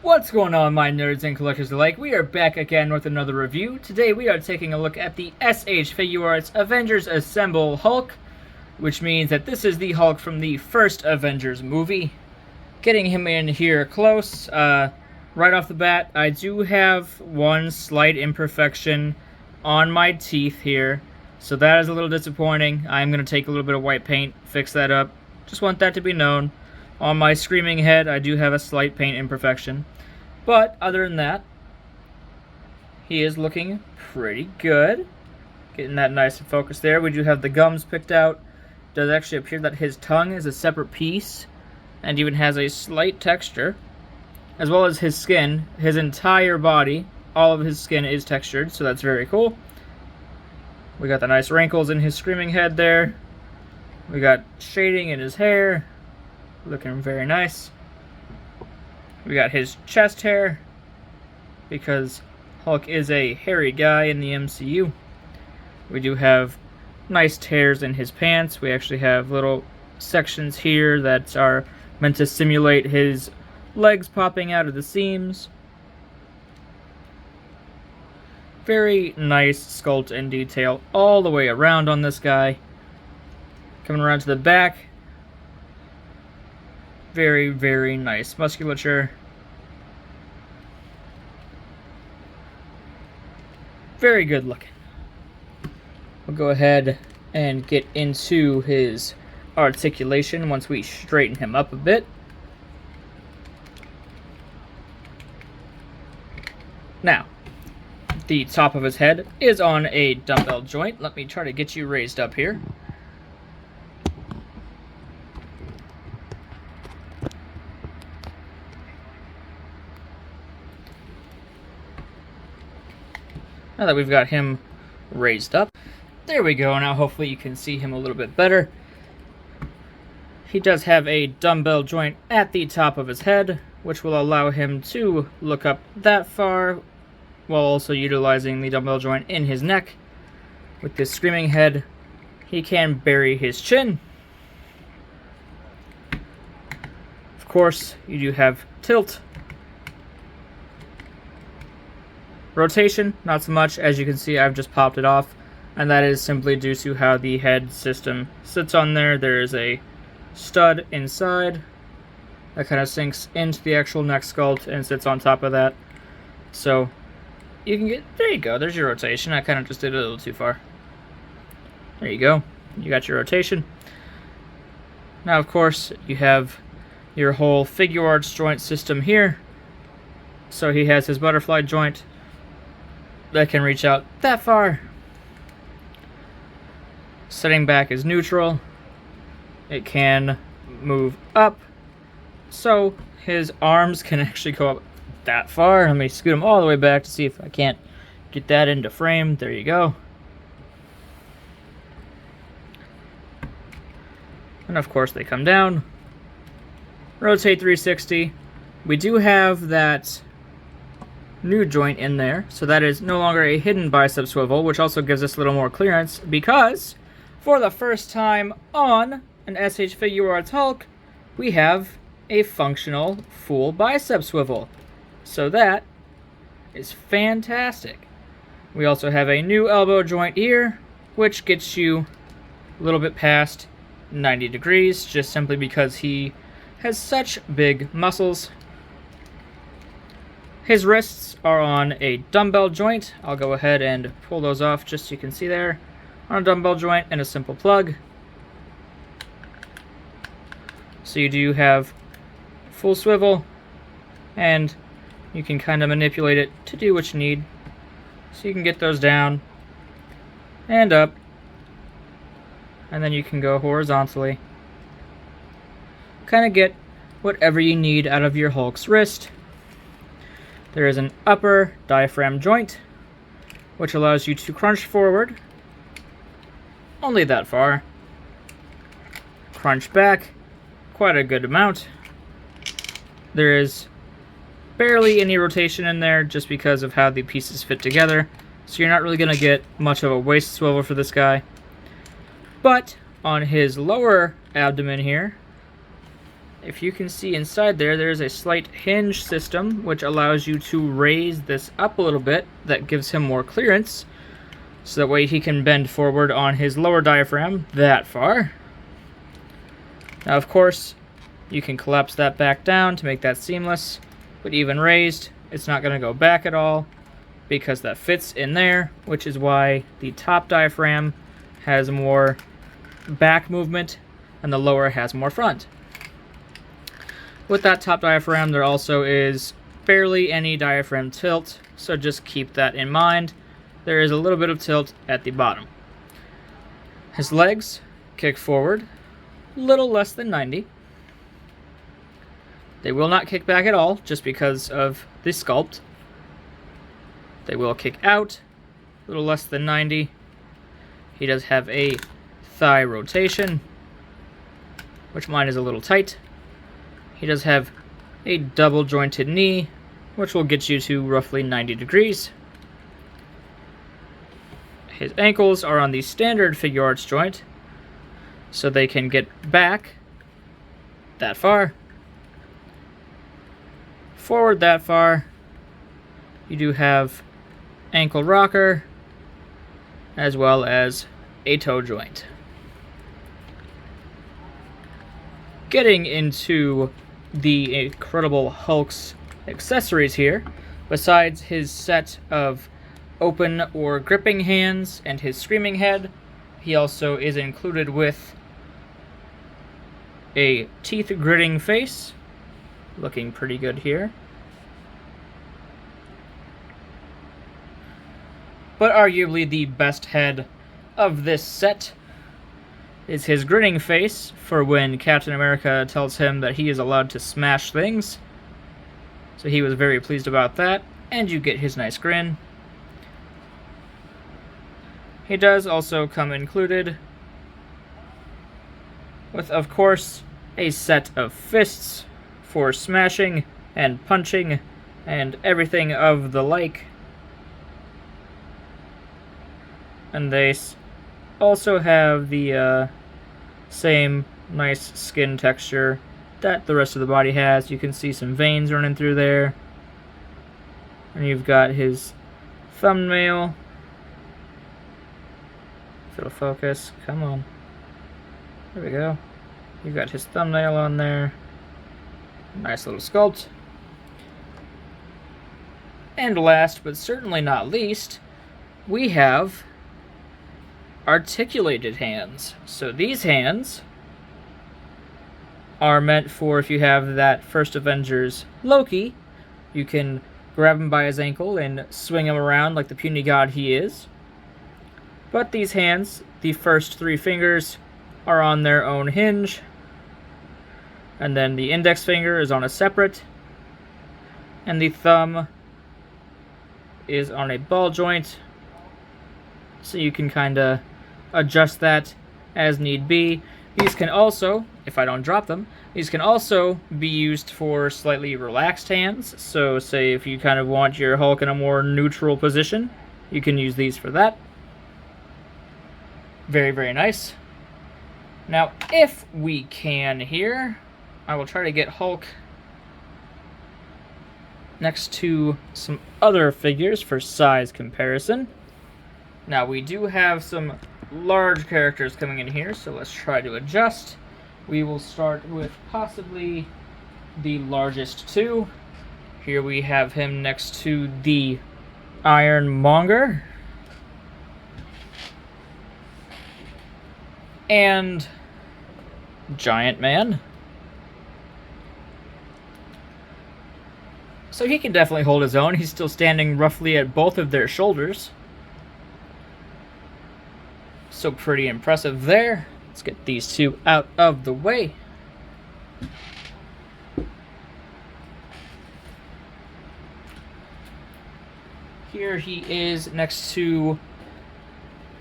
What's going on, my nerds and collectors alike? We are back again with another review. Today we are taking a look at the SH Figuarts Avengers Assemble Hulk, which means that this is the Hulk from the first Avengers movie. Getting him in here close, right off the bat, I do have one slight imperfection on my teeth here, so that is a little disappointing. I'm going to take a little bit of white paint, fix that up. Just want that to be known. On my screaming head, I do have a slight paint imperfection. But other than that, he is looking pretty good. Getting that nice and focused there. We do have the gums picked out. It does actually appear that his tongue is a separate piece and even has a slight texture. As well as his skin. His entire body, all of his skin is textured, so that's very cool. We got the nice wrinkles in his screaming head there. We got shading in his hair. Looking very nice. We got his chest hair, because Hulk is a hairy guy in the MCU. We do have nice tears in his pants. We actually have little sections here that are meant to simulate his legs popping out of the seams. Very nice sculpt and detail all the way around on this guy. Coming around to the back. Very, very nice musculature. Very good looking. We'll go ahead and get into his articulation once we straighten him up a bit. Now, the top of his head is on a dumbbell joint. Let me try to get you raised up here. Now that we've got him raised up, there we go. Now hopefully you can see him a little bit better. He does have a dumbbell joint at the top of his head, which will allow him to look up that far, while also utilizing the dumbbell joint in his neck. With this screaming head, he can bury his chin. Of course, you do have tilt. Rotation, not so much. As you can see, I've just popped it off, and that is simply due to how the head system sits on there. There is a stud inside that kind of sinks into the actual neck sculpt and sits on top of that. So you can get, there you go, there's your rotation. I kind of just did it a little too far. There you go, you got your rotation. Now of course you have your whole Figuarts joint system here. So he has his butterfly joint that can reach out that far. Setting back is neutral. It can move up, so his arms can actually go up that far. Let me scoot him all the way back to see if I can't get that into frame. There you go. And of course they come down. Rotate 360. We do have that new joint in there, so that is no longer a hidden bicep swivel, which also gives us a little more clearance, because for the first time on an SH Figuarts Hulk, we have a functional full bicep swivel. So that is fantastic. We also have a new elbow joint here, which gets you a little bit past 90 degrees, just simply because he has such big muscles. His wrists are on a dumbbell joint. I'll go ahead and pull those off just so you can see there. On a dumbbell joint and a simple plug. So you do have full swivel, and you can kind of manipulate it to do what you need. So you can get those down and up, and then you can go horizontally. Kind of get whatever you need out of your Hulk's wrist. There is an upper diaphragm joint, which allows you to crunch forward only that far. Crunch back quite a good amount. There is barely any rotation in there just because of how the pieces fit together, so you're not really going to get much of a waist swivel for this guy. But on his lower abdomen here, if you can see inside there, there's a slight hinge system which allows you to raise this up a little bit. That gives him more clearance, so that way he can bend forward on his lower diaphragm that far. Now, of course, you can collapse that back down to make that seamless, but even raised, it's not going to go back at all because that fits in there, which is why the top diaphragm has more back movement and the lower has more front. With that top diaphragm, there also is barely any diaphragm tilt, so just keep that in mind. There is a little bit of tilt at the bottom. His legs kick forward, little less than 90. They will not kick back at all, just because of the sculpt. They will kick out, a little less than 90. He does have a thigh rotation, which mine is a little tight. He does have a double jointed knee, which will get you to roughly 90 degrees. His ankles are on the standard Figuarts joint, so they can get back that far, forward that far. You do have ankle rocker, as well as a toe joint. Getting into the Incredible Hulk's accessories here, besides his set of open or gripping hands and his screaming head, he also is included with a teeth gritting face, looking pretty good here. But arguably the best head of this set is his grinning face for when Captain America tells him that he is allowed to smash things. So he was very pleased about that, and you get his nice grin. He does also come included with, of course, a set of fists for smashing and punching and everything of the like. And they also have the same nice skin texture that the rest of the body has. You can see some veins running through there. And you've got his thumbnail. If it'll focus, come on. There we go. You've got his thumbnail on there. Nice little sculpt. And last, but certainly not least, we have articulated hands. So these hands are meant for if you have that first Avengers Loki, you can grab him by his ankle and swing him around like the puny god he is. But these hands, the first 3 fingers, are on their own hinge, and then the index finger is on a separate, and the thumb is on a ball joint, so you can kind of adjust that as need be. These can also, if I don't drop them, these can also be used for slightly relaxed hands. So say if you kind of want your Hulk in a more neutral position, you can use these for that. Very, very nice. Now, if we can here, I will try to get Hulk next to some other figures for size comparison. Now, we do have some large characters coming in here, so let's try to adjust. We will start with possibly the largest 2. Here we have him next to the Ironmonger and Giant Man. So he can definitely hold his own. He's still standing roughly at both of their shoulders. So pretty impressive there. Let's get these 2 out of the way. Here he is next to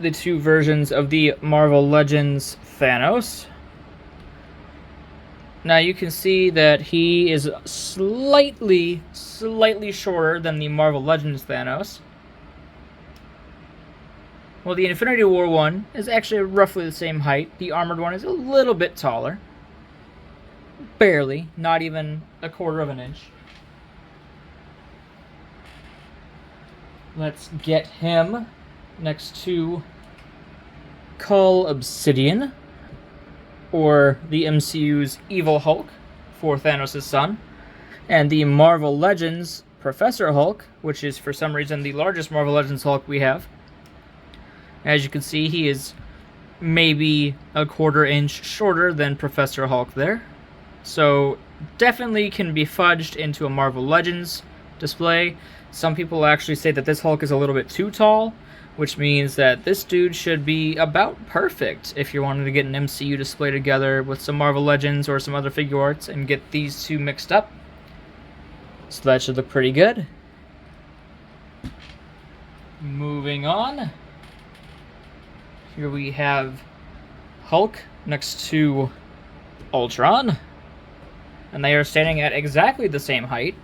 the 2 versions of the Marvel Legends Thanos. Now you can see that he is slightly shorter than the Marvel Legends Thanos. Well, the Infinity War one is actually roughly the same height. The armored one is a little bit taller. Barely, not even a quarter of an inch. Let's get him next to Cull Obsidian, or the MCU's Evil Hulk for Thanos' son, and the Marvel Legends Professor Hulk, which is for some reason the largest Marvel Legends Hulk we have. As you can see, he is maybe a quarter inch shorter than Professor Hulk there. So definitely can be fudged into a Marvel Legends display. Some people actually say that this Hulk is a little bit too tall, which means that this dude should be about perfect if you're wanting to get an MCU display together with some Marvel Legends or some other Figuarts and get these two mixed up. So that should look pretty good. Moving on. Here we have Hulk next to Ultron. And they are standing at exactly the same height.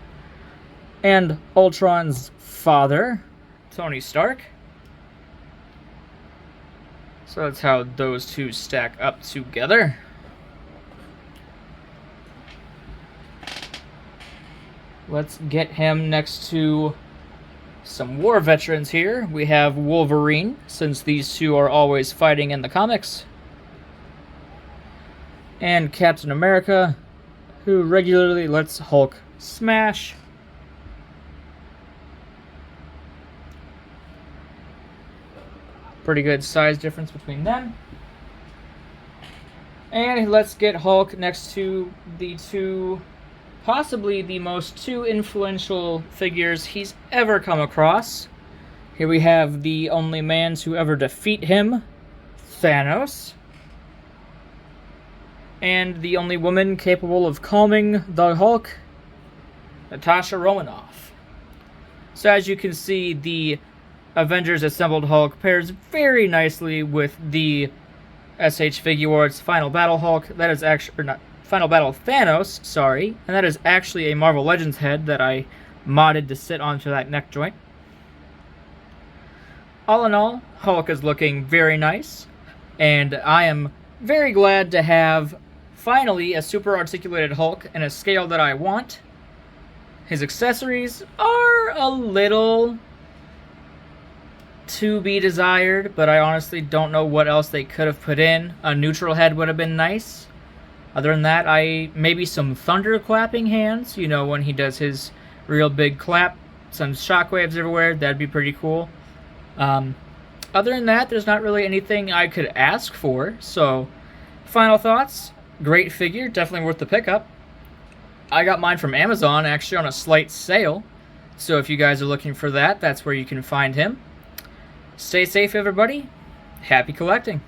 And Ultron's father, Tony Stark. So that's how those two stack up together. Let's get him next to some war veterans here. We have Wolverine, since these two are always fighting in the comics. And Captain America, who regularly lets Hulk smash. Pretty good size difference between them. And let's get Hulk next to the two, possibly the most two influential figures he's ever come across. Here we have the only man to ever defeat him, Thanos. And the only woman capable of calming the Hulk, Natasha Romanoff. So as you can see, the Avengers Assembled Hulk pairs very nicely with the SH Figuarts Final Battle Hulk. That is actually, or not, Final Battle Thanos, sorry. And that is actually a Marvel Legends head that I modded to sit onto that neck joint. All in all, Hulk is looking very nice. And I am very glad to have finally a super articulated Hulk in a scale that I want. His accessories are a little to be desired, but I honestly don't know what else they could have put in. A neutral head would have been nice. Other than that, maybe some thunder clapping hands, you know, when he does his real big clap, some shockwaves everywhere, that'd be pretty cool. Other than that, there's not really anything I could ask for. So, final thoughts, great figure, definitely worth the pickup. I got mine from Amazon, actually on a slight sale. So if you guys are looking for that, that's where you can find him. Stay safe, everybody. Happy collecting.